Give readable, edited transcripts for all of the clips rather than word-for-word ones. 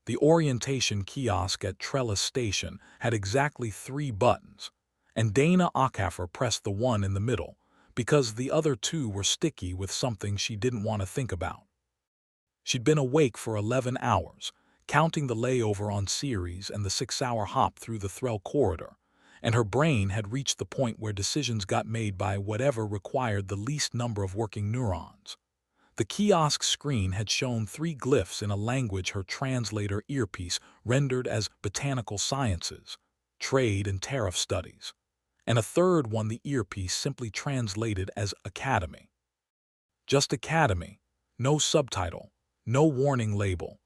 The orientation kiosk at Trellis Station had exactly 3 buttons, and Dana Okafor pressed the one in the middle, because the other 2 were sticky with something she didn't want to think about. She'd been awake for 11 hours, counting the layover on series and the 6-hour hop through the Threll corridor, and her brain had reached the point where decisions got made by whatever required the least number of working neurons. The kiosk screen had shown 3 glyphs in a language her translator earpiece rendered as botanical sciences, trade and tariff studies, and a third one the earpiece simply translated as academy. Just academy, no subtitle, no warning label.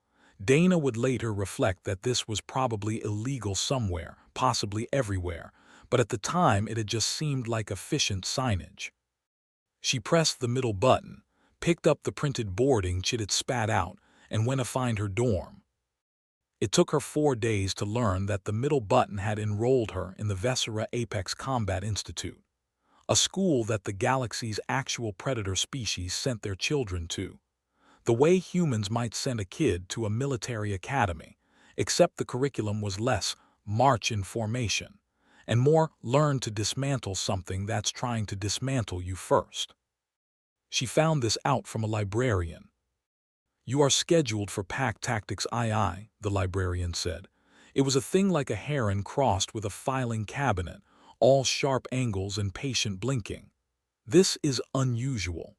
Dana would later reflect that this was probably illegal somewhere, possibly everywhere, but at the time it had just seemed like efficient signage. She pressed the middle button, picked up the printed boarding she'd spat out, and went to find her dorm. It took her 4 days to learn that the middle button had enrolled her in the Vesera Apex Combat Institute, a school that the galaxy's actual predator species sent their children to. The way humans might send a kid to a military academy, except the curriculum was less march in formation, and more learn to dismantle something that's trying to dismantle you first. She found this out from a librarian. "You are scheduled for Pack Tactics II," the librarian said. It was a thing like a heron crossed with a filing cabinet, all sharp angles and patient blinking. "This is unusual."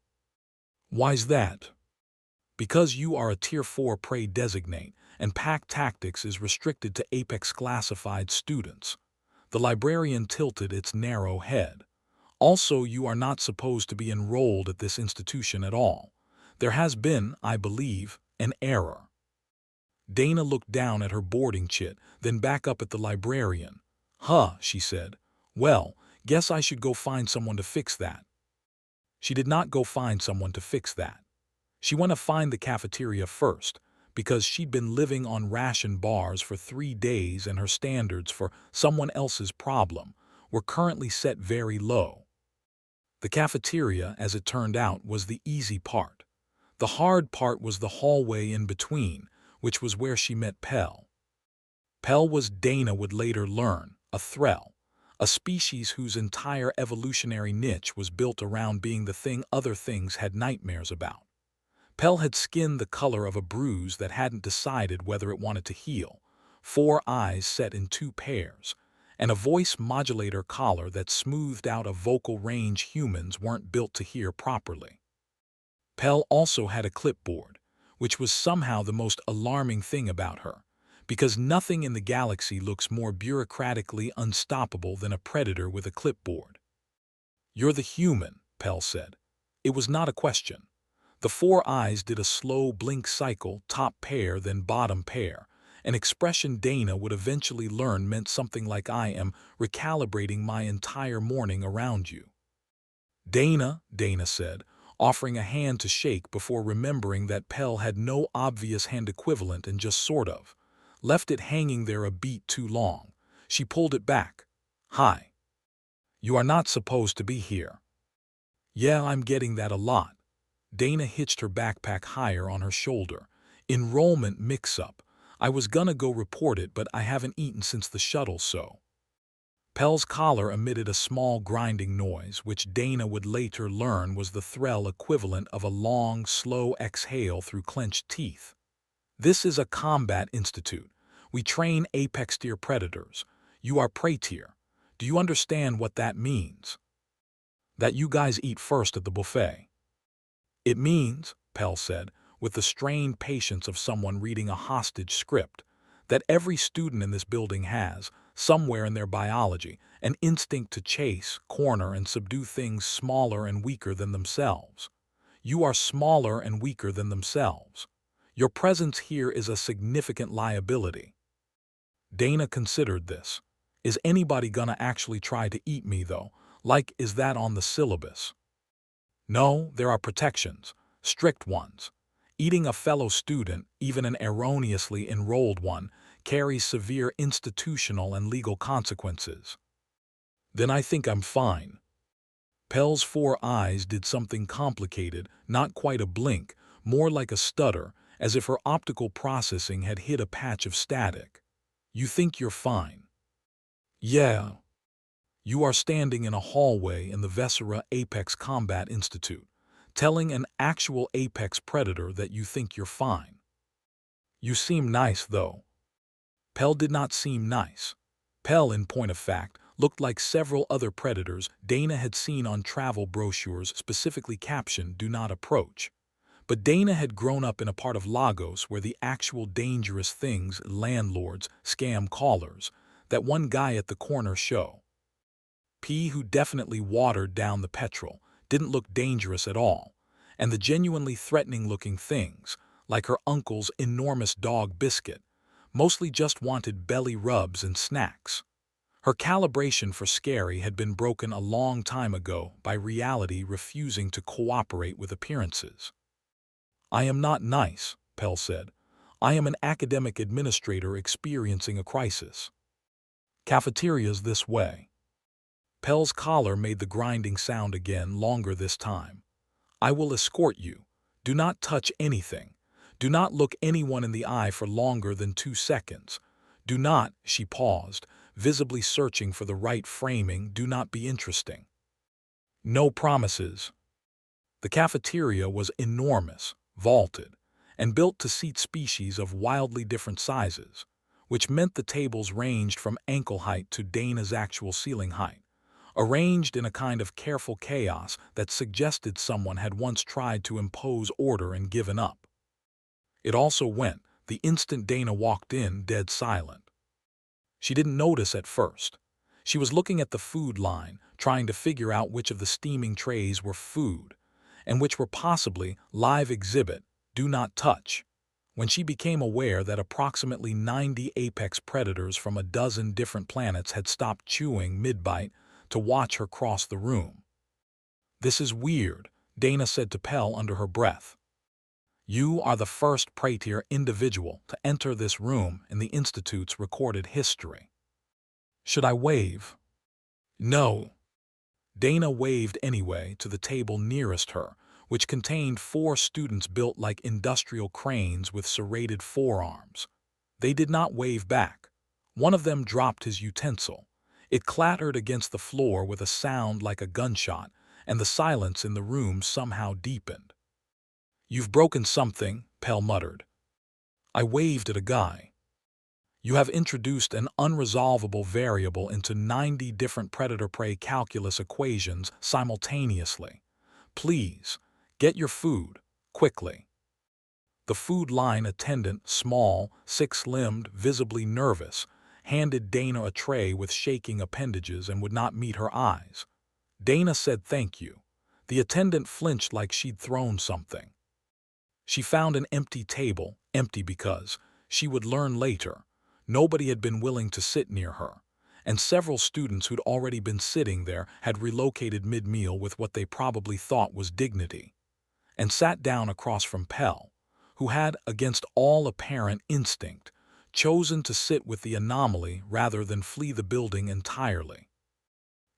"Why's that?" "Because you are a Tier 4 prey designate, and Pack Tactics is restricted to Apex classified students." The librarian tilted its narrow head. "Also, you are not supposed to be enrolled at this institution at all. There has been, I believe, an error." Dana looked down at her boarding chit, then back up at the librarian. "Huh," she said. "Well, guess I should go find someone to fix that." She did not go find someone to fix that. She went to find the cafeteria first, because she'd been living on ration bars for 3 days and her standards for someone else's problem were currently set very low. The cafeteria, as it turned out, was the easy part. The hard part was the hallway in between, which was where she met Pell. Pell was, Dana would later learn, a Threll, a species whose entire evolutionary niche was built around being the thing other things had nightmares about. Pell had skin the color of a bruise that hadn't decided whether it wanted to heal, 4 eyes set in 2 pairs, and a voice modulator collar that smoothed out a vocal range humans weren't built to hear properly. Pell also had a clipboard, which was somehow the most alarming thing about her, because nothing in the galaxy looks more bureaucratically unstoppable than a predator with a clipboard. "You're the human," Pell said. It was not a question. The 4 eyes did a slow blink cycle, top pair then bottom pair, an expression Dana would eventually learn meant something like "I am recalibrating my entire morning around you." "Dana," Dana said, offering a hand to shake before remembering that Pell had no obvious hand equivalent and just sort of left it hanging there a beat too long. She pulled it back. "Hi. You are not supposed to be here." "Yeah, I'm getting that a lot." Dana hitched her backpack higher on her shoulder. "Enrollment mix-up. I was gonna go report it, but I haven't eaten since the shuttle, so." Pell's collar emitted a small grinding noise, which Dana would later learn was the Threll equivalent of a long, slow exhale through clenched teeth. "This is a combat institute. We train apex tier predators. You are prey tier. Do you understand what that means?" "That you guys eat first at the buffet." "It means," Pell said, with the strained patience of someone reading a hostage script, "that every student in this building has, somewhere in their biology, an instinct to chase, corner, and subdue things smaller and weaker than themselves. You are smaller and weaker than themselves. Your presence here is a significant liability." Dana considered this. "Is anybody gonna actually try to eat me, though? Like, is that on the syllabus?" "No, there are protections, strict ones. Eating a fellow student, even an erroneously enrolled one, carries severe institutional and legal consequences." "Then I think I'm fine." Pell's 4 eyes did something complicated, not quite a blink, more like a stutter, as if her optical processing had hit a patch of static. You think you're fine. Yeah. You are standing in a hallway in the Vesera Apex Combat Institute, telling an actual apex predator that you think you're fine. You seem nice, though. Pell did not seem nice. Pell, in point of fact, looked like several other predators Dana had seen on travel brochures specifically captioned "Do Not Approach." But Dana had grown up in a part of Lagos where the actual dangerous things landlords, scam callers, that one guy at the corner show. P, who definitely watered down the petrol, didn't look dangerous at all, and the genuinely threatening-looking things, like her uncle's enormous dog Biscuit, mostly just wanted belly rubs and snacks. Her calibration for scary had been broken a long time ago by reality refusing to cooperate with appearances. I am not nice, Pell said. I am an academic administrator experiencing a crisis. Cafeteria's this way. Pell's collar made the grinding sound again, longer this time. I will escort you. Do not touch anything. Do not look anyone in the eye for longer than 2 seconds. Do not, she paused, visibly searching for the right framing, do not be interesting. No promises. The cafeteria was enormous, vaulted, and built to seat species of wildly different sizes, which meant the tables ranged from ankle height to Dana's actual ceiling height, arranged in a kind of careful chaos that suggested someone had once tried to impose order and given up. It also went, the instant Dana walked in, dead silent. She didn't notice at first. She was looking at the food line, trying to figure out which of the steaming trays were food, and which were possibly live exhibit, do not touch, when she became aware that approximately 90 apex predators from a dozen different planets had stopped chewing mid-bite to watch her cross the room. This is weird, Dana said to Pell under her breath. You are the first Praetor individual to enter this room in the Institute's recorded history. Should I wave? No. Dana waved anyway to the table nearest her, which contained 4 students built like industrial cranes with serrated forearms. They did not wave back. One of them dropped his utensil. It clattered against the floor with a sound like a gunshot, and the silence in the room somehow deepened. You've broken something, Pell muttered. I waved at a guy. You have introduced an unresolvable variable into 90 different predator-prey calculus equations simultaneously. Please, get your food, quickly. The food line attendant, small, 6-limbed, visibly nervous, handed Dana a tray with shaking appendages and would not meet her eyes. Dana said thank you. The attendant flinched like she'd thrown something. She found an empty table, empty because, she would learn later, nobody had been willing to sit near her, and several students who'd already been sitting there had relocated mid-meal with what they probably thought was dignity, and sat down across from Pell, who had, against all apparent instinct, chosen to sit with the anomaly rather than flee the building entirely.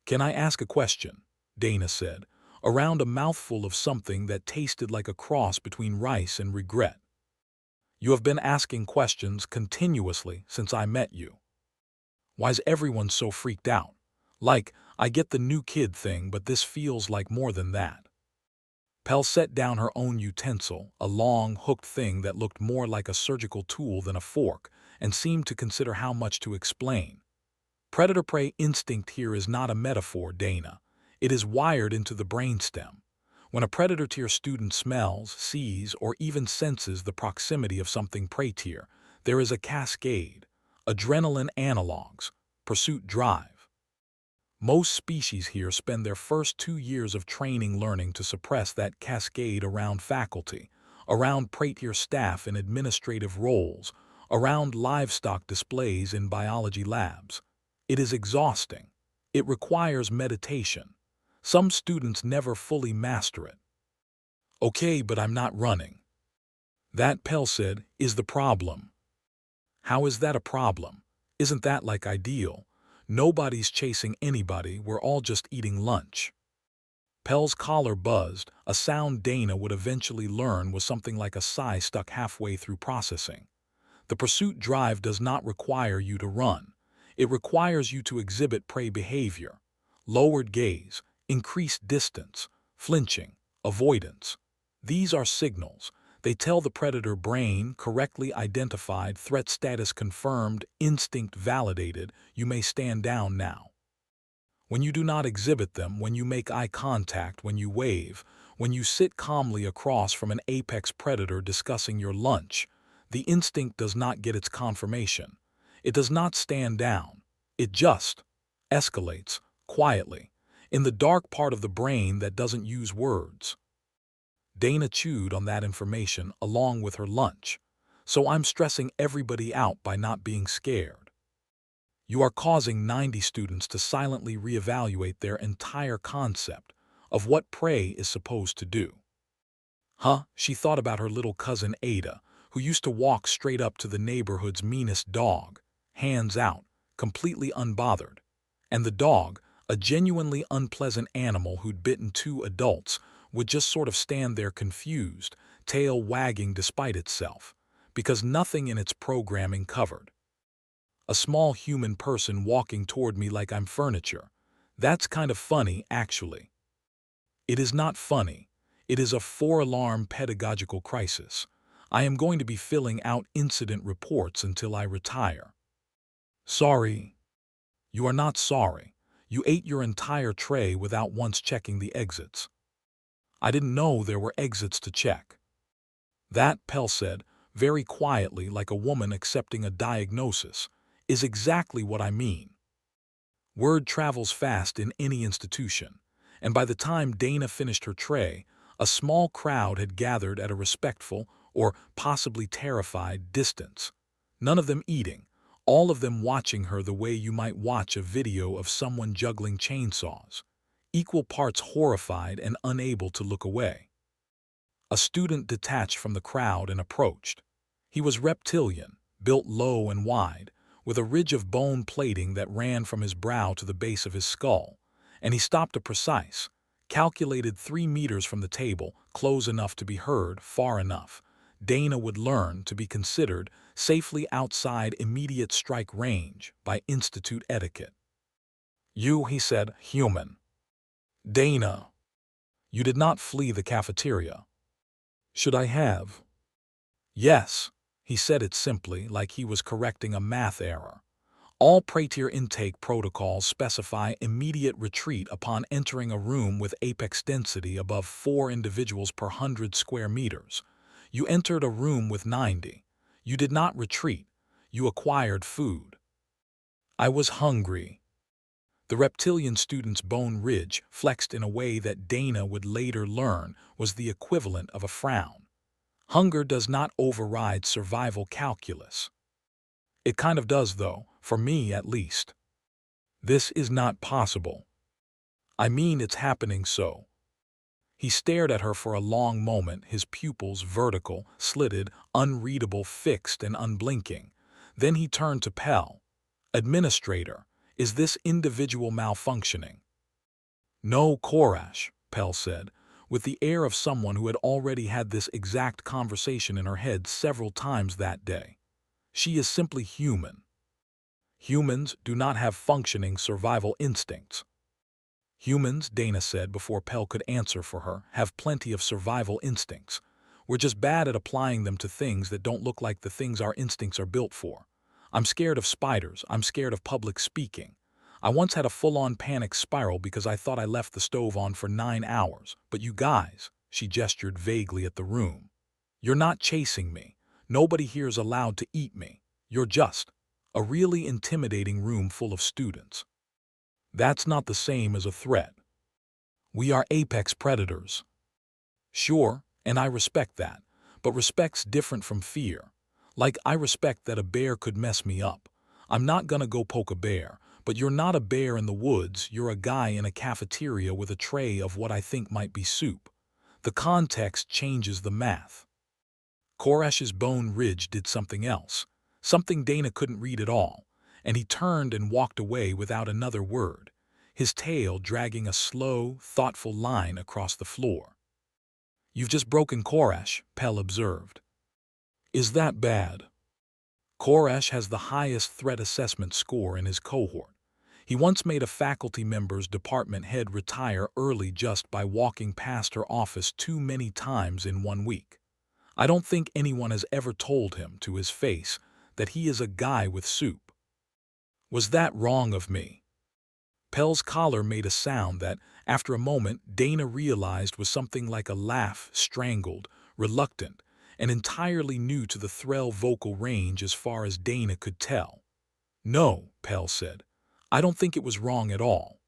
Can I ask a question? Dana said, around a mouthful of something that tasted like a cross between rice and regret. You have been asking questions continuously since I met you. Why's everyone so freaked out? Like, I get the new kid thing, but this feels like more than that. Pell set down her own utensil, a long, hooked thing that looked more like a surgical tool than a fork, and seemed to consider how much to explain. Predator-prey instinct here is not a metaphor, Dana. It is wired into the brainstem. When a predator-tier student smells, sees, or even senses the proximity of something prey-tier, there is a cascade, adrenaline analogs, pursuit drive. Most species here spend their first 2 years of training learning to suppress that cascade around faculty, around prey-tier staff in administrative roles, around livestock displays in biology labs. It is exhausting. It requires meditation. Some students never fully master it. Okay, but I'm not running. That, Pell said, is the problem. How is that a problem? Isn't that like ideal? Nobody's chasing anybody, we're all just eating lunch. Pell's collar buzzed, a sound Dana would eventually learn was something like a sigh stuck halfway through processing. The pursuit drive does not require you to run. It requires you to exhibit prey behavior. Lowered gaze, increased distance, flinching, avoidance. These are signals. They tell the predator brain, correctly identified, threat status confirmed, instinct validated, you may stand down now. When you do not exhibit them, when you make eye contact, when you wave, when you sit calmly across from an apex predator discussing your lunch, the instinct does not get its confirmation. It does not stand down. It just escalates, quietly, in the dark part of the brain that doesn't use words. Dana chewed on that information along with her lunch. So I'm stressing everybody out by not being scared. You are causing 90 students to silently reevaluate their entire concept of what prey is supposed to do. She thought about her little cousin Ada, who used to walk straight up to the neighborhood's meanest dog, hands out, completely unbothered. And the dog, a genuinely unpleasant animal who'd bitten 2 adults, would just sort of stand there confused, tail wagging despite itself, because nothing in its programming covered. A small human person walking toward me like I'm furniture. That's kind of funny, actually. It is not funny. It is a 4-alarm pedagogical crisis. I am going to be filling out incident reports until I retire. Sorry. You are not sorry. You ate your entire tray without once checking the exits. I didn't know there were exits to check. That, Pell said, very quietly like a woman accepting a diagnosis, is exactly what I mean. Word travels fast in any institution, and by the time Dana finished her tray, a small crowd had gathered at a respectful, or possibly terrified, distance. None of them eating, all of them watching her the way you might watch a video of someone juggling chainsaws, equal parts horrified and unable to look away. A student detached from the crowd and approached. He was reptilian, built low and wide, with a ridge of bone plating that ran from his brow to the base of his skull, and he stopped a precise, calculated 3 meters from the table, close enough to be heard, far enough. Dana would learn to be considered safely outside immediate strike range by institute etiquette. You, he said, human. Dana. You did not flee the cafeteria. Should I have? Yes. He said it simply, like he was correcting a math error. All Pratier intake protocols specify immediate retreat upon entering a room with apex density above 4 individuals per 100 square meters. You entered a room with 90. You did not retreat. You acquired food. I was hungry. The reptilian student's bone ridge, flexed in a way that Dana would later learn was the equivalent of a frown. Hunger does not override survival calculus. It kind of does, though, for me at least. This is not possible. I mean, it's happening so. He stared at her for a long moment, his pupils vertical, slitted, unreadable, fixed, and unblinking. Then he turned to Pell. Administrator, is this individual malfunctioning? No, Korash, Pell said, with the air of someone who had already had this exact conversation in her head several times that day. She is simply human. Humans do not have functioning survival instincts. Humans, Dana said before Pell could answer for her, have plenty of survival instincts. We're just bad at applying them to things that don't look like the things our instincts are built for. I'm scared of spiders. I'm scared of public speaking. I once had a full-on panic spiral because I thought I left the stove on for 9 hours. But you guys, she gestured vaguely at the room. You're not chasing me. Nobody here is allowed to eat me. You're just a really intimidating room full of students. That's not the same as a threat. We are apex predators. Sure, and I respect that, but respect's different from fear. Like, I respect that a bear could mess me up. I'm not gonna go poke a bear, but you're not a bear in the woods, you're a guy in a cafeteria with a tray of what I think might be soup. The context changes the math. Korash's bone ridge did something else, something Dana couldn't read at all, and he turned and walked away without another word. his tail dragging a slow, thoughtful line across the floor. "You've just broken Koresh," Pell observed. "Is that bad?" Koresh has the highest threat assessment score in his cohort. He once made a faculty member's department head retire early just by walking past her office too many times in 1 week. I don't think anyone has ever told him to his face that he is a guy with soup. Was that wrong of me? Pell's collar made a sound that, after a moment, Dana realized was something like a laugh, strangled, reluctant, and entirely new to the Threll vocal range as far as Dana could tell. "No," Pell said. "I don't think it was wrong at all."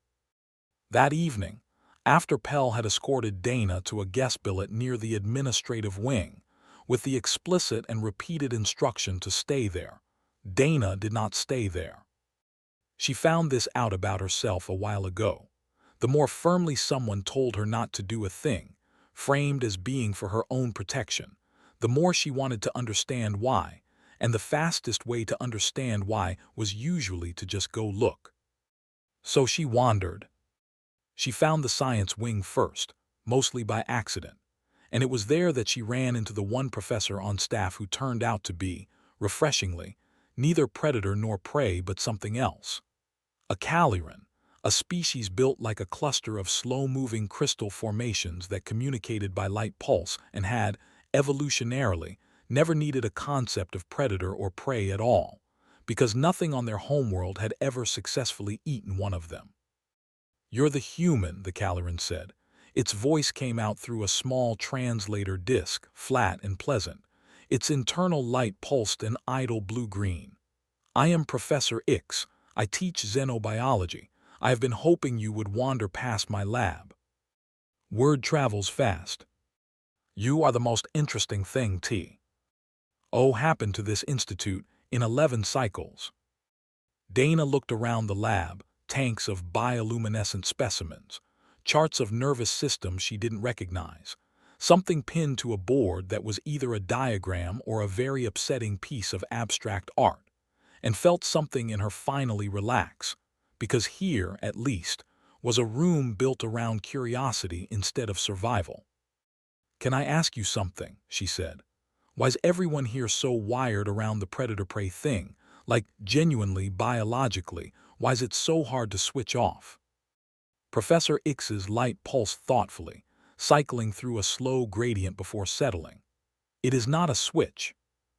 That evening, after Pell had escorted Dana to a guest billet near the administrative wing, with the explicit and repeated instruction to stay there, Dana did not stay there. She found this out about herself a while ago. The more firmly someone told her not to do a thing, framed as being for her own protection, the more she wanted to understand why, and the fastest way to understand why was usually to just go look. So she wandered. She found the science wing first, mostly by accident, and it was there that she ran into the one professor on staff who turned out to be, refreshingly, neither predator nor prey but something else. A caliran, a species built like a cluster of slow-moving crystal formations that communicated by light pulse and had, evolutionarily, never needed a concept of predator or prey at all, because nothing on their homeworld had ever successfully eaten one of them. "You're the human," the caliran said. Its voice came out through a small translator disc, flat and pleasant. Its internal light pulsed an idle blue-green. "I am Professor Ix. I teach xenobiology. I have been hoping you would wander past my lab." Word travels fast. "You are the most interesting thing T.O. happened to this institute in 11 cycles." Dana looked around the lab, tanks of bioluminescent specimens, charts of nervous systems she didn't recognize, something pinned to a board that was either a diagram or a very upsetting piece of abstract art, and felt something in her finally relax, because here, at least, was a room built around curiosity instead of survival. "Can I ask you something?" she said. "Why's everyone here so wired around the predator-prey thing? Like, genuinely, biologically, why's it so hard to switch off?" Professor X's light pulsed thoughtfully, cycling through a slow gradient before settling. "It is not a switch.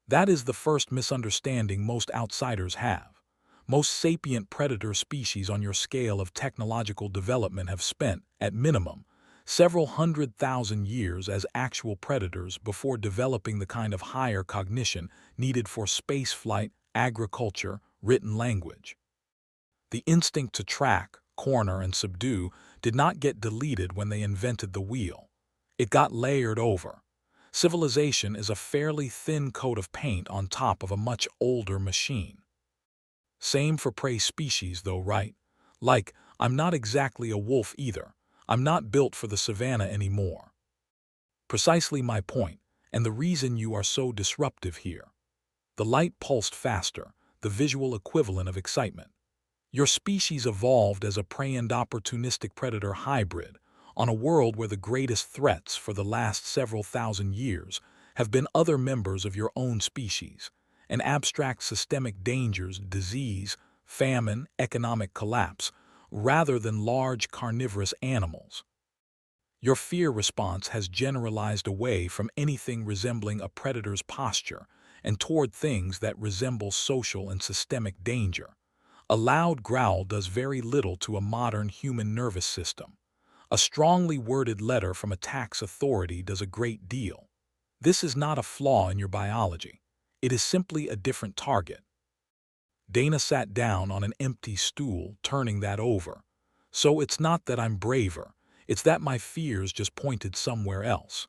That is the first misunderstanding most outsiders have. Most sapient predator species on your scale of technological development have spent, at minimum, several 100,000 years as actual predators before developing the kind of higher cognition needed for spaceflight, agriculture, written language. The instinct to track, corner, and subdue did not get deleted when they invented the wheel. It got layered over. Civilization is a fairly thin coat of paint on top of a much older machine. Same for prey species though, right? Like, I'm not exactly a wolf either. I'm not built for the savannah anymore." "Precisely my point, and the reason you are so disruptive here." The light pulsed faster, the visual equivalent of excitement. "Your species evolved as a prey and opportunistic predator hybrid, on a world where the greatest threats for the last several thousand years have been other members of your own species, and abstract systemic dangers, disease, famine, economic collapse, rather than large carnivorous animals. Your fear response has generalized away from anything resembling a predator's posture and toward things that resemble social and systemic danger. A loud growl does very little to a modern human nervous system. A strongly worded letter from a tax authority does a great deal. This is not a flaw in your biology. It is simply a different target." Dana sat down on an empty stool, turning that over. "So it's not that I'm braver, it's that my fears just pointed somewhere else."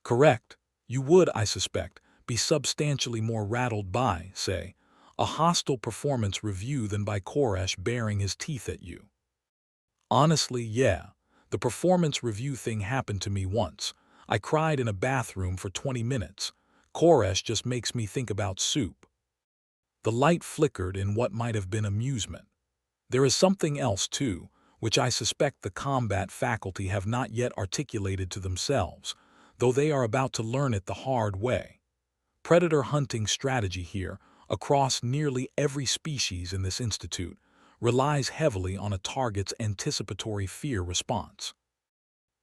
"Correct. You would, I suspect, be substantially more rattled by, say, a hostile performance review than by Koresh baring his teeth at you." "Honestly, yeah. The performance review thing happened to me once. I cried in a bathroom for 20 minutes. Koresh just makes me think about soup." The light flickered in what might have been amusement. "There is something else, too. which I suspect the combat faculty have not yet articulated to themselves, though they are about to learn it the hard way. Predator hunting strategy here, across nearly every species in this institute, relies heavily on a target's anticipatory fear response.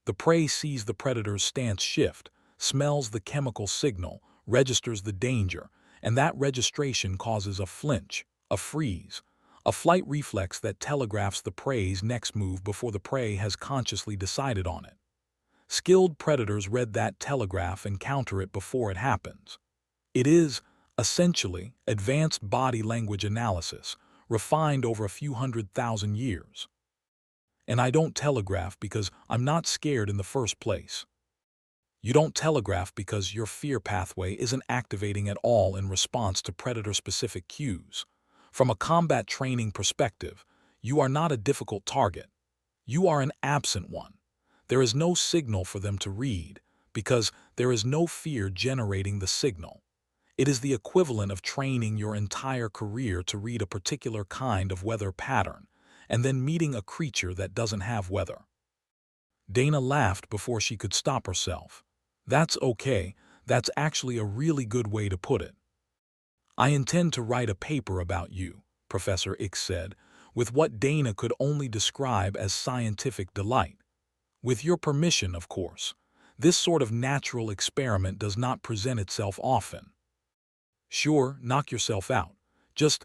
The prey sees the predator's stance shift, smells the chemical signal, registers the danger, and that registration causes a flinch, a freeze, a flight reflex that telegraphs the prey's next move before the prey has consciously decided on it. Skilled predators read that telegraph and counter it before it happens. It is, essentially, advanced body language analysis, refined over a few 100,000 years. And I don't telegraph because I'm not scared in the first place. You don't telegraph because your fear pathway isn't activating at all in response to predator-specific cues. From a combat training perspective, you are not a difficult target. You are an absent one. There is no signal for them to read because there is no fear generating the signal. It is the equivalent of training your entire career to read a particular kind of weather pattern and then meeting a creature that doesn't have weather. Dana laughed before she could stop herself. That's okay, that's actually a really good way to put it. I intend to write a paper about you, Professor X said, with what Dana could only describe as scientific delight. With your permission, of course. This sort of natural experiment does not present itself often. Sure, knock yourself out. Just,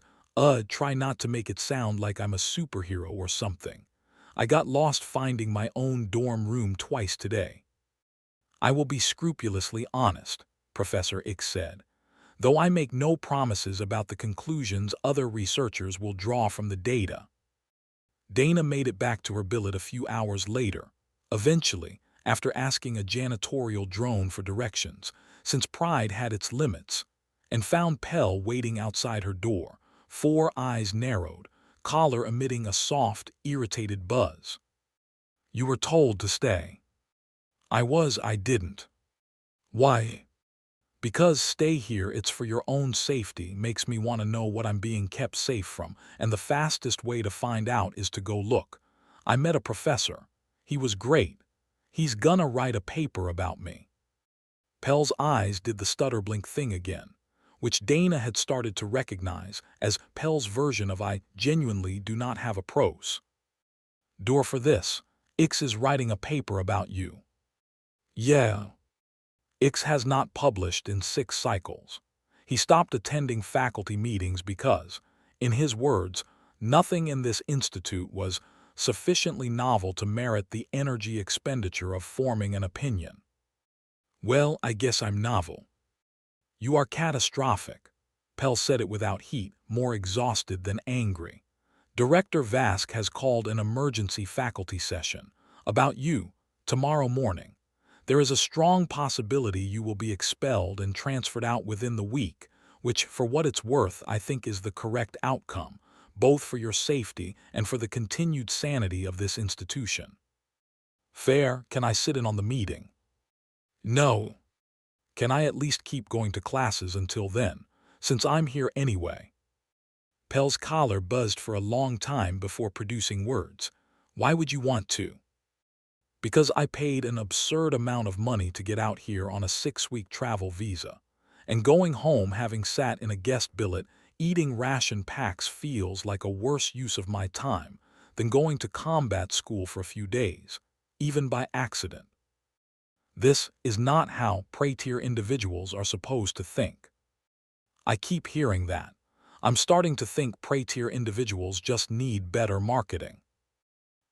try not to make it sound like I'm a superhero or something. I got lost finding my own dorm room twice today. I will be scrupulously honest, Professor X said, though I make no promises about the conclusions other researchers will draw from the data. Dana made it back to her billet a few hours later, eventually, after asking a janitorial drone for directions, since pride had its limits, and found Pell waiting outside her door, 4 eyes narrowed, collar emitting a soft, irritated buzz. You were told to stay. I didn't. Why? Because stay here, it's for your own safety, makes me want to know what I'm being kept safe from, and the fastest way to find out is to go look. I met a professor. He was great. He's gonna write a paper about me. Pell's eyes did the stutter-blink thing again, which Dana had started to recognize as Pell's version of I genuinely do not have a pros. Door for this. X is writing a paper about you. Yeah. X has not published in 6 cycles. He stopped attending faculty meetings because, in his words, nothing in this institute was sufficiently novel to merit the energy expenditure of forming an opinion. Well, I guess I'm novel. You are catastrophic. Pell said it without heat, more exhausted than angry. Director Vask has called an emergency faculty session about you tomorrow morning. There is a strong possibility you will be expelled and transferred out within the week, which, for what it's worth, I think is the correct outcome, both for your safety and for the continued sanity of this institution. Fair, can I sit in on the meeting? No. Can I at least keep going to classes until then, since I'm here anyway? Pell's collar buzzed for a long time before producing words. Why would you want to? Because I paid an absurd amount of money to get out here on a 6-week travel visa, and going home having sat in a guest billet eating ration packs feels like a worse use of my time than going to combat school for a few days, even by accident. This is not how prey-tier individuals are supposed to think. I keep hearing that. I'm starting to think prey-tier individuals just need better marketing.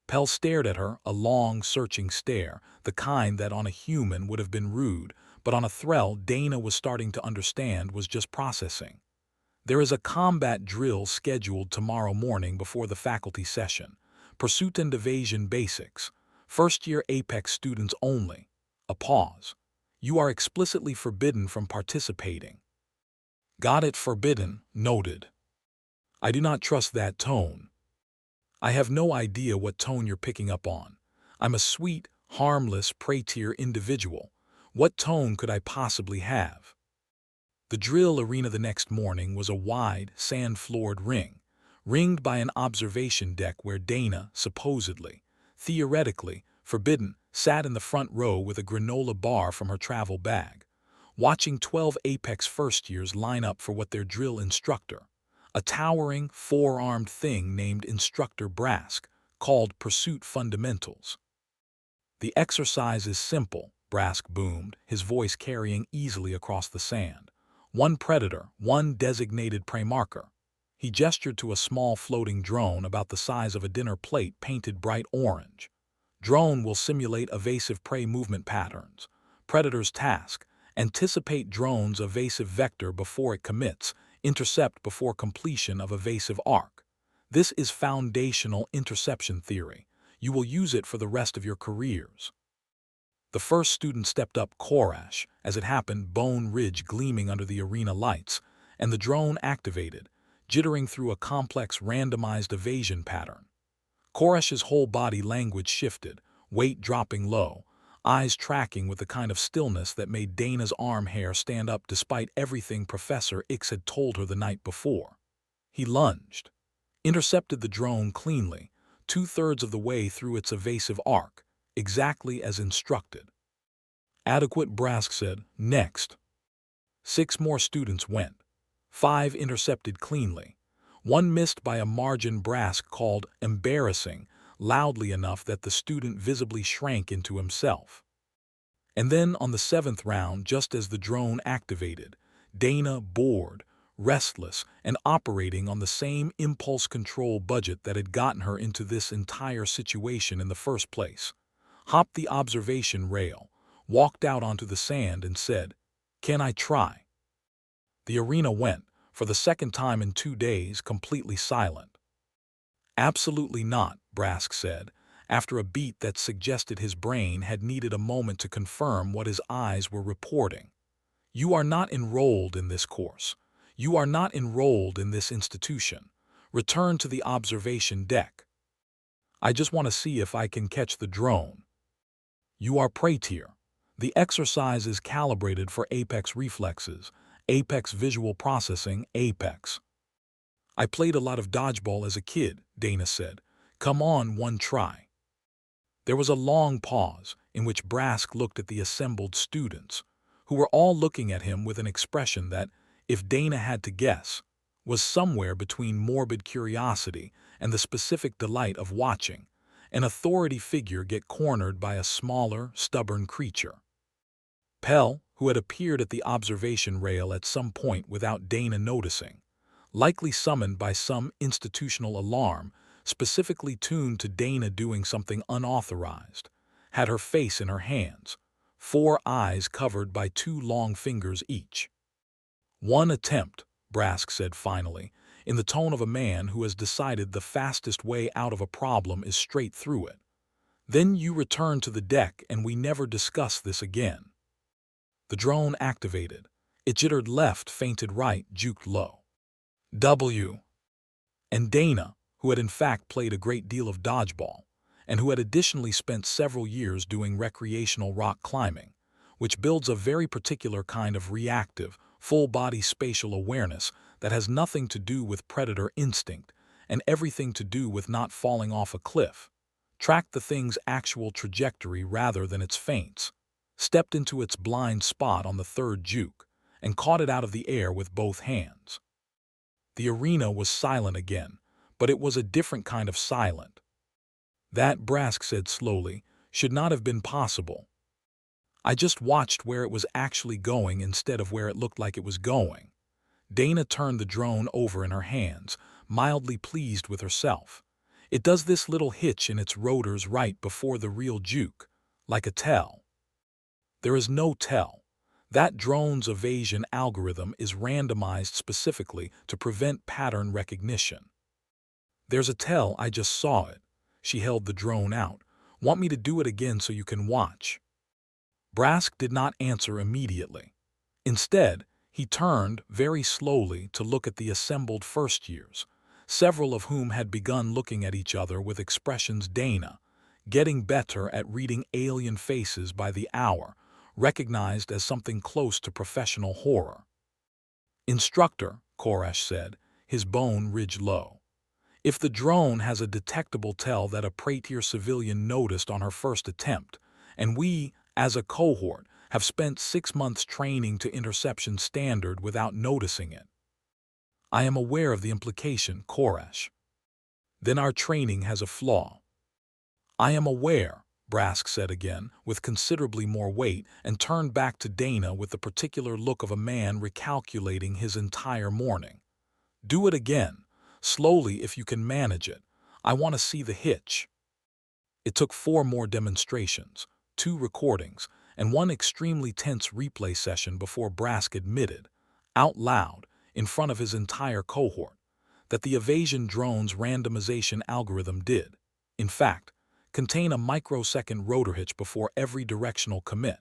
Pell stared at her, a long, searching stare, the kind that on a human would have been rude, but on a Threll Dana was starting to understand was just processing. There is a combat drill scheduled tomorrow morning before the faculty session. Pursuit and evasion basics. First-year Apex students only. A pause. You are explicitly forbidden from participating. Got it, forbidden, noted. I do not trust that tone. I have no idea what tone you're picking up on. I'm a sweet, harmless, prey-tier individual. What tone could I possibly have? The drill arena the next morning was a wide, sand-floored ring. ringed by an observation deck where Dana, supposedly, theoretically, forbidden, sat in the front row with a granola bar from her travel bag, watching 12 Apex first-years line up for what their drill instructor, a towering, four-armed thing named Instructor Brask, called Pursuit Fundamentals. "The exercise is simple," Brask boomed, his voice carrying easily across the sand. "One predator, one designated prey marker." He gestured to a small floating drone about the size of a dinner plate painted bright orange. "Drone will simulate evasive prey movement patterns. Predator's task: anticipate drone's evasive vector before it commits, intercept before completion of evasive arc. This is foundational interception theory. You will use it for the rest of your careers." The first student stepped up, Korash, as it happened, Bone Ridge gleaming under the arena lights, and the drone activated, jittering through a complex randomized evasion pattern. Korash's whole body language shifted, weight dropping low, eyes tracking with the kind of stillness that made Dana's arm hair stand up despite everything Professor X had told her the night before. He lunged, intercepted the drone cleanly, 2/3 of the way through its evasive arc, exactly as instructed. "Adequate," Brask said. "Next." 6 more students went. 5 intercepted cleanly. 1 missed by a margin. Brask called "embarrassing" loudly enough that the student visibly shrank into himself. And then on the 7th round, just as the drone activated, Dana, bored, restless, and operating on the same impulse control budget that had gotten her into this entire situation in the first place, hopped the observation rail, walked out onto the sand and said, "Can I try?" The arena went, for the second time in 2 days, completely silent. "Absolutely not," Brask said, after a beat that suggested his brain had needed a moment to confirm what his eyes were reporting. "You are not enrolled in this course. You are not enrolled in this institution. Return to the observation deck. I just want to see if I can catch the drone. You are prey tier. The exercise is calibrated for Apex reflexes, Apex visual processing, Apex." "I played a lot of dodgeball as a kid," Dana said. "Come on, one try." There was a long pause, in which Brask looked at the assembled students, who were all looking at him with an expression that, if Dana had to guess, was somewhere between morbid curiosity and the specific delight of watching an authority figure get cornered by a smaller, stubborn creature. Pell, who had appeared at the observation rail at some point without Dana noticing, likely summoned by some institutional alarm specifically tuned to Dana doing something unauthorized, had her face in her hands, 4 eyes covered by 2 long fingers each. "One attempt," Brask said finally, in the tone of a man who has decided the fastest way out of a problem is straight through it. "Then you return to the deck and we never discuss this again." The drone activated. It jittered left, feinted right, juked low. W. And Dana, who had in fact played a great deal of dodgeball, and who had additionally spent several years doing recreational rock climbing, which builds a very particular kind of reactive, full-body spatial awareness that has nothing to do with predator instinct and everything to do with not falling off a cliff, tracked the thing's actual trajectory rather than its feints, stepped into its blind spot on the 3rd juke, and caught it out of the air with both hands. The arena was silent again, but it was a different kind of silent. "That," Brask said slowly, "should not have been possible. I just watched where it was actually going instead of where it looked like it was going." Dana turned the drone over in her hands, mildly pleased with herself. "It does this little hitch in its rotors right before the real juke, like a tell." "There is no tell. That drone's evasion algorithm is randomized specifically to prevent pattern recognition." "There's a tell, I just saw it." She held the drone out. "Want me to do it again so you can watch?" Brask did not answer immediately. Instead, he turned very slowly to look at the assembled first years, several of whom had begun looking at each other with expressions Dana, getting better at reading alien faces by the hour, recognized as something close to professional horror. "Instructor," Korash said, his bone ridge low. If the drone has a detectable tell that a Praetor civilian noticed on her first attempt, and we, as a cohort, have spent 6 months training to interception standard without noticing it. I am aware of the implication, Koresh. Then our training has a flaw. I am aware, Brask said again, with considerably more weight, and turned back to Dana with the particular look of a man recalculating his entire morning. Do it again, slowly if you can manage it. I want to see the hitch. It took 4 more demonstrations, 2 recordings, and 1 extremely tense replay session before Brask admitted, out loud, in front of his entire cohort, that the evasion drone's randomization algorithm did, in fact, contain a microsecond rotor hitch before every directional commit,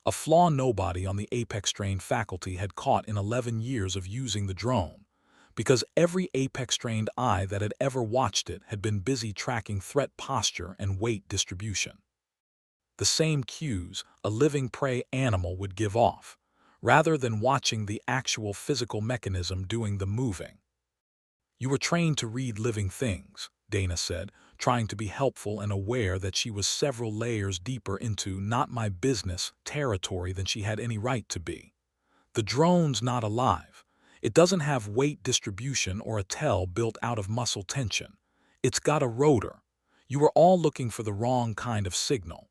a flaw nobody on the Apex-trained faculty had caught in 11 years of using the drone, because every Apex-trained eye that had ever watched it had been busy tracking threat posture and weight distribution. The same cues a living prey animal would give off, rather than watching the actual physical mechanism doing the moving. You were trained to read living things, Dana said, trying to be helpful and aware that she was several layers deeper into not my business territory than she had any right to be. The drone's not alive. It doesn't have weight distribution or a tell built out of muscle tension. It's got a rotor. You are all looking for the wrong kind of signal.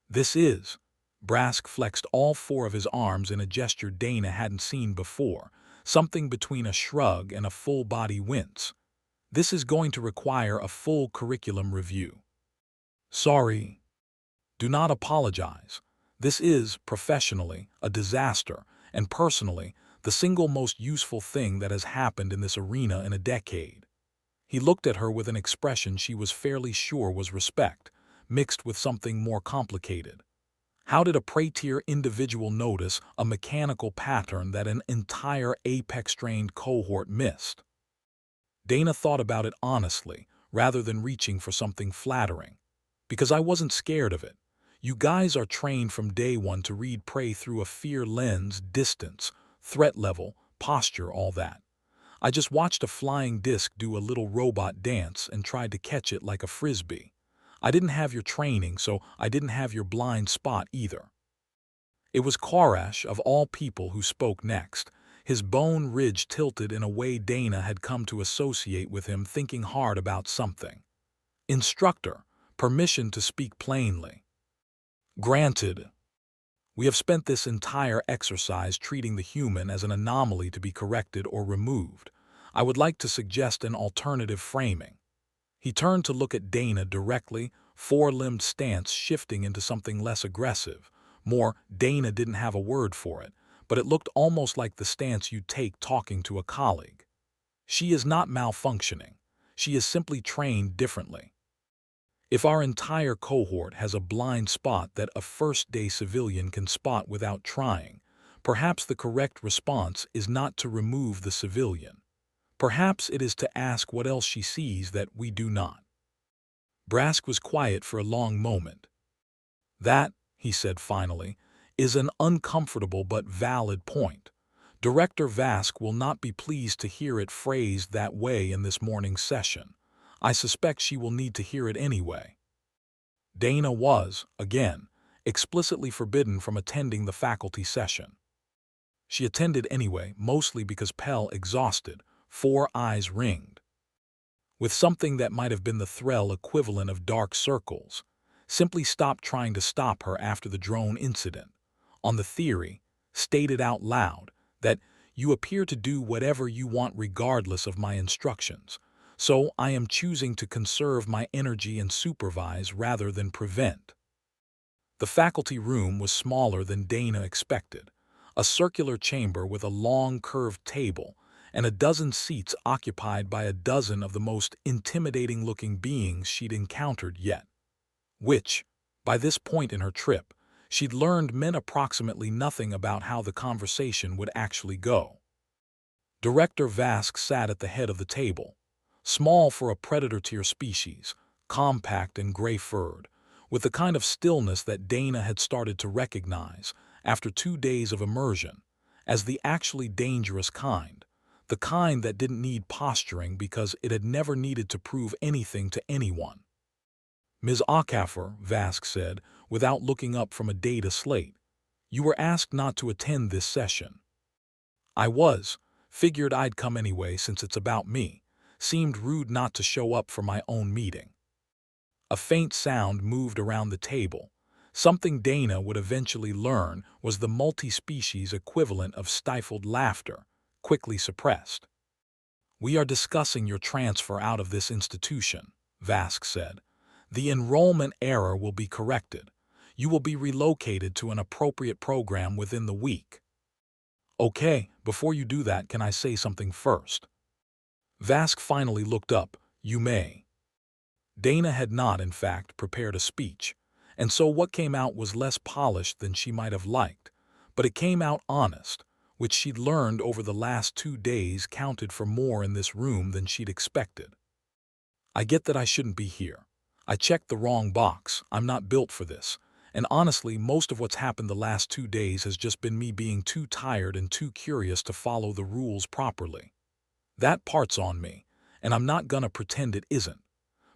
This is. Brask flexed all 4 of his arms in a gesture Dana hadn't seen before, something between a shrug and a full-body wince. This is going to require a full curriculum review. Sorry. Do not apologize. This is, professionally, a disaster, and personally, the single most useful thing that has happened in this arena in a decade. He looked at her with an expression she was fairly sure was respect, mixed with something more complicated. How did a Praetor individual notice a mechanical pattern that an entire Apex-trained cohort missed? Dana thought about it honestly, rather than reaching for something flattering. Because I wasn't scared of it. You guys are trained from day one to read prey through a fear lens, distance, threat level, posture, all that. I just watched a flying disc do a little robot dance and tried to catch it like a frisbee. I didn't have your training, so I didn't have your blind spot either. It was Koresh, of all people, who spoke next, his bone ridge tilted in a way Dana had come to associate with him thinking hard about something. Instructor, permission to speak plainly. Granted. We have spent this entire exercise treating the human as an anomaly to be corrected or removed. I would like to suggest an alternative framing. He turned to look at Dana directly, 4-limbed stance shifting into something less aggressive. More, Dana didn't have a word for it, but it looked almost like the stance you'd take talking to a colleague. She is not malfunctioning. She is simply trained differently. If our entire cohort has a blind spot that a first-day civilian can spot without trying, perhaps the correct response is not to remove the civilian. Perhaps it is to ask what else she sees that we do not. Brask was quiet for a long moment. That, he said finally, is an uncomfortable but valid point. Director Vask will not be pleased to hear it phrased that way in this morning's session. I suspect she will need to hear it anyway. Dana was, again, explicitly forbidden from attending the faculty session. She attended anyway, mostly because Pell, exhausted, 4 eyes ringed. With something that might have been the Threll equivalent of dark circles, simply stopped trying to stop her after the drone incident, on the theory, stated out loud, that you appear to do whatever you want regardless of my instructions, so I am choosing to conserve my energy and supervise rather than prevent. The faculty room was smaller than Dana expected, a circular chamber with a long curved table and a dozen seats occupied by a dozen of the most intimidating-looking beings she'd encountered yet, which, by this point in her trip, she'd learned meant approximately nothing about how the conversation would actually go. Director Vask sat at the head of the table, small for a predator-tier species, compact and gray-furred, with the kind of stillness that Dana had started to recognize, after 2 days of immersion, as the actually dangerous kind, the kind that didn't need posturing because it had never needed to prove anything to anyone. "Ms. Okafor," Vask said, without looking up from a data slate, "you were asked not to attend this session." I figured I'd come anyway since it's about me. Seemed rude not to show up for my own meeting. A faint sound moved around the table. Something Dana would eventually learn was the multi-species equivalent of stifled laughter, quickly suppressed. "We are discussing your transfer out of this institution," Vask said. "The enrollment error will be corrected. You will be relocated to an appropriate program within the week." "Okay, before you do that, can I say something first?" Vask finally looked up. "You may." Dana had not, in fact, prepared a speech, and so what came out was less polished than she might have liked, but it came out honest, which she'd learned over the last 2 days counted for more in this room than she'd expected. "I get that I shouldn't be here. I checked the wrong box. I'm not built for this. And honestly, most of what's happened the last 2 days has just been me being too tired and too curious to follow the rules properly. That part's on me, and I'm not gonna pretend it isn't.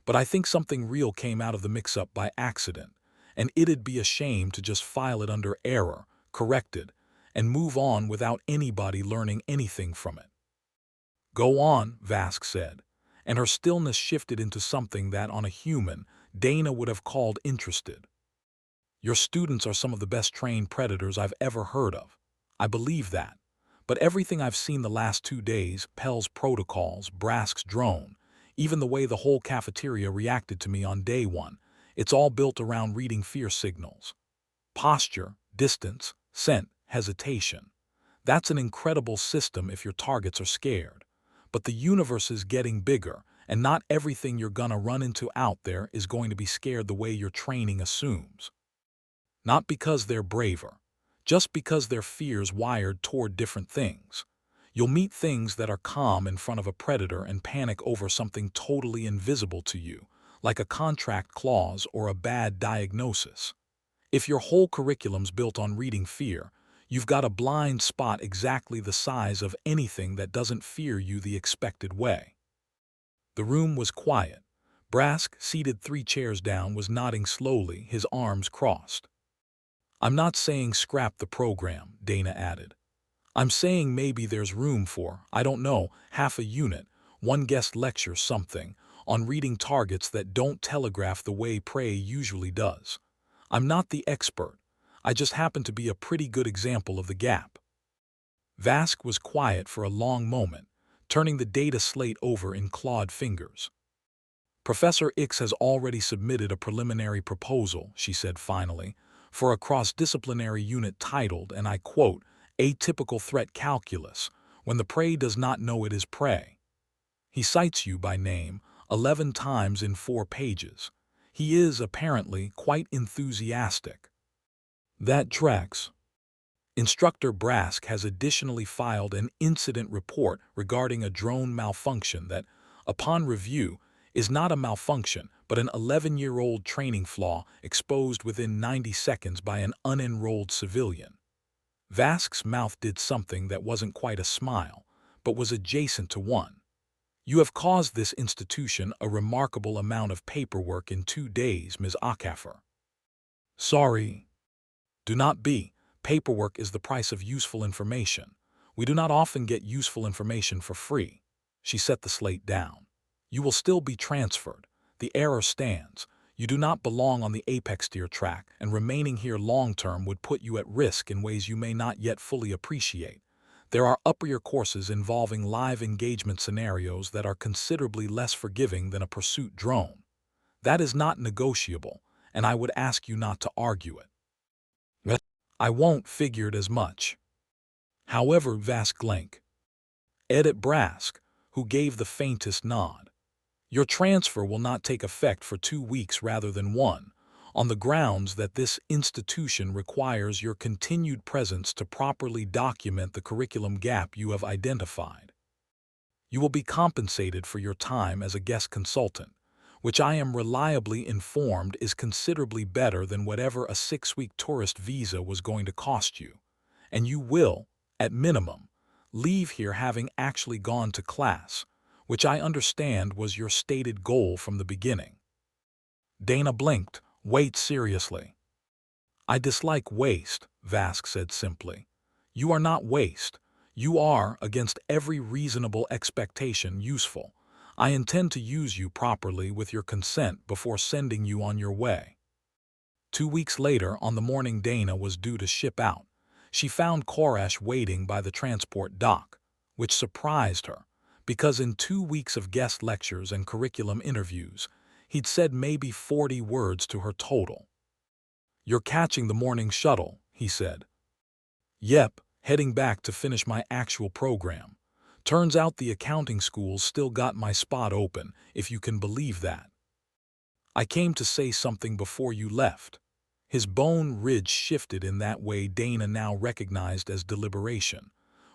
But I think something real came out of the mix-up by accident, and it'd be a shame to just file it under error, corrected, and move on without anybody learning anything from it." "Go on," Vask said, and her stillness shifted into something that, on a human, Dana would have called interested. "Your students are some of the best trained predators I've ever heard of. I believe that. But everything I've seen the last 2 days, Pell's protocols, Brask's drone, even the way the whole cafeteria reacted to me on day 1, it's all built around reading fear signals. Posture, distance, scent, hesitation. That's an incredible system if your targets are scared. But the universe is getting bigger, and not everything you're gonna run into out there is going to be scared the way your training assumes. Not because they're braver, just because their fear's wired toward different things. You'll meet things that are calm in front of a predator and panic over something totally invisible to you, like a contract clause or a bad diagnosis. If your whole curriculum's built on reading fear, you've got a blind spot exactly the size of anything that doesn't fear you the expected way." The room was quiet. Brask, seated 3 chairs down, was nodding slowly, his arms crossed. "I'm not saying scrap the program," Dana added. "I'm saying maybe there's room for, I don't know, half a unit, 1 guest lecture something, on reading targets that don't telegraph the way prey usually does. I'm not the expert. I just happen to be a pretty good example of the gap." Vask was quiet for a long moment, turning the data slate over in clawed fingers. "Professor X has already submitted a preliminary proposal," she said finally, "for a cross-disciplinary unit titled, and I quote, 'Atypical Threat Calculus, when the prey does not know it is prey.' He cites you by name 11 times in 4 pages. He is, apparently, quite enthusiastic." "That tracks." Instructor Brask has additionally filed an incident report regarding a drone malfunction that, upon review, is not a malfunction but an 11-year-old training flaw exposed within 90 seconds by an unenrolled civilian. Vask's mouth did something that wasn't quite a smile, but was adjacent to one. "You have caused this institution a remarkable amount of paperwork in 2 days, Ms. Okafor." "Sorry." "Do not be. Paperwork is the price of useful information. We do not often get useful information for free." She set the slate down. "You will still be transferred. The error stands. You do not belong on the apex tier track, and remaining here long-term would put you at risk in ways you may not yet fully appreciate. There are upper-year courses involving live engagement scenarios that are considerably less forgiving than a pursuit drone. That is not negotiable, and I would ask you not to argue it." "I won't," figured as much. However, Vask Link. Edit Brask, who gave the faintest nod. "Your transfer will not take effect for 2 weeks rather than 1, on the grounds that this institution requires your continued presence to properly document the curriculum gap you have identified. You will be compensated for your time as a guest consultant, which I am reliably informed is considerably better than whatever a 6-week tourist visa was going to cost you, and you will, at minimum, leave here having actually gone to class, which I understand was your stated goal from the beginning. Dana blinked. Wait, seriously. I dislike waste, Vask said simply. You are not waste. You are, against every reasonable expectation, useful. I intend to use you properly with your consent before sending you on your way. 2 weeks later, on the morning Dana was due to ship out, she found Koresh waiting by the transport dock, which surprised her, because in 2 weeks of guest lectures and curriculum interviews, he'd said maybe 40 words to her total. You're catching the morning shuttle, he said. Yep, heading back to finish my actual program. Turns out the accounting school still got my spot open, if you can believe that. I came to say something before you left. His bone ridge shifted in that way Dana now recognized as deliberation.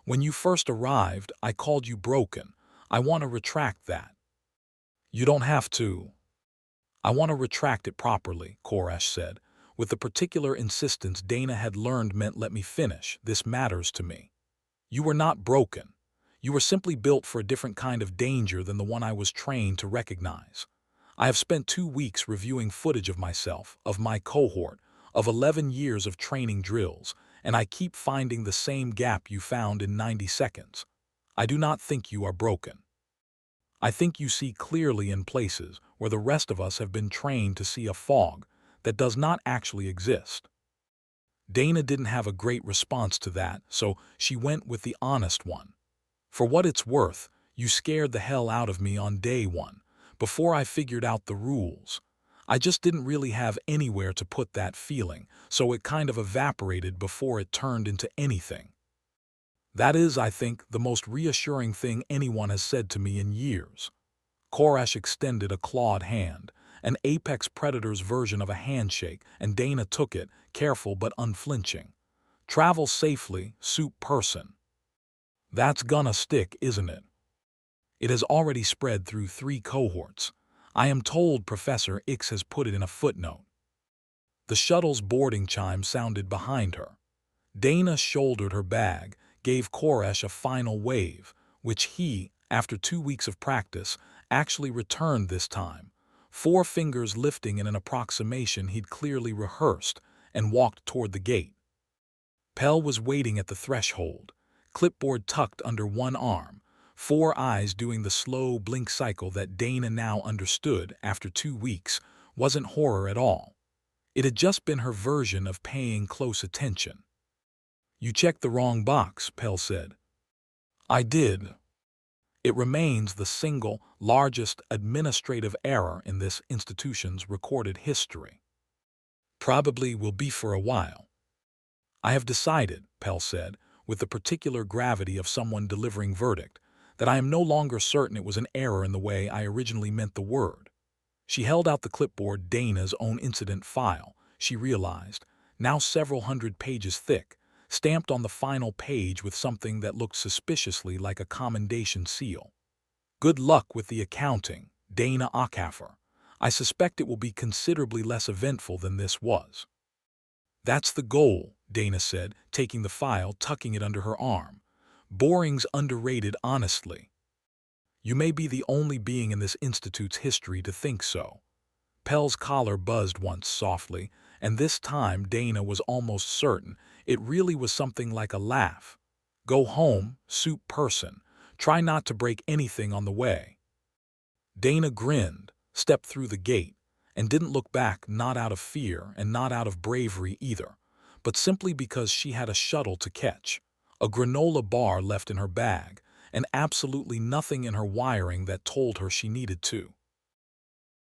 When you first arrived, I called you broken. I want to retract that. You don't have to. I want to retract it properly, Koresh said, with the particular insistence Dana had learned meant let me finish. This matters to me. You were not broken. You were simply built for a different kind of danger than the one I was trained to recognize. I have spent 2 weeks reviewing footage of myself, of my cohort, of 11 years of training drills, and I keep finding the same gap you found in 90 seconds. I do not think you are broken. I think you see clearly in places where the rest of us have been trained to see a fog that does not actually exist. Dana didn't have a great response to that, so she went with the honest one. For what it's worth, you scared the hell out of me on day one, before I figured out the rules. I just didn't really have anywhere to put that feeling, so it kind of evaporated before it turned into anything. That is, I think, the most reassuring thing anyone has said to me in years. Koresh extended a clawed hand, an apex predator's version of a handshake, and Dana took it, careful but unflinching. Travel safely, soup person. That's gonna stick, isn't it? It has already spread through 3 cohorts. I am told Professor X has put it in a footnote. The shuttle's boarding chime sounded behind her. Dana shouldered her bag, gave Koresh a final wave, which he, after 2 weeks of practice, actually returned this time, 4 fingers lifting in an approximation he'd clearly rehearsed, and walked toward the gate. Pell was waiting at the threshold, clipboard tucked under one arm, 4 eyes doing the slow blink cycle that Dana now understood after 2 weeks wasn't horror at all. It had just been her version of paying close attention. You checked the wrong box, Pell said. I did. It remains the single largest administrative error in this institution's recorded history. Probably will be for a while. I have decided, Pell said, with the particular gravity of someone delivering verdict, that I am no longer certain it was an error in the way I originally meant the word. She held out the clipboard, Dana's own incident file, she realized, now several hundred pages thick, stamped on the final page with something that looked suspiciously like a commendation seal. Good luck with the accounting, Dana Okafor. I suspect it will be considerably less eventful than this was. That's the goal, Dana said, taking the file, tucking it under her arm. Boring's underrated, honestly. You may be the only being in this institute's history to think so. Pell's collar buzzed once softly, and this time Dana was almost certain it really was something like a laugh. Go home, soup person. Try not to break anything on the way. Dana grinned, stepped through the gate, and didn't look back, not out of fear and not out of bravery either, but simply because she had a shuttle to catch, a granola bar left in her bag, and absolutely nothing in her wiring that told her she needed to.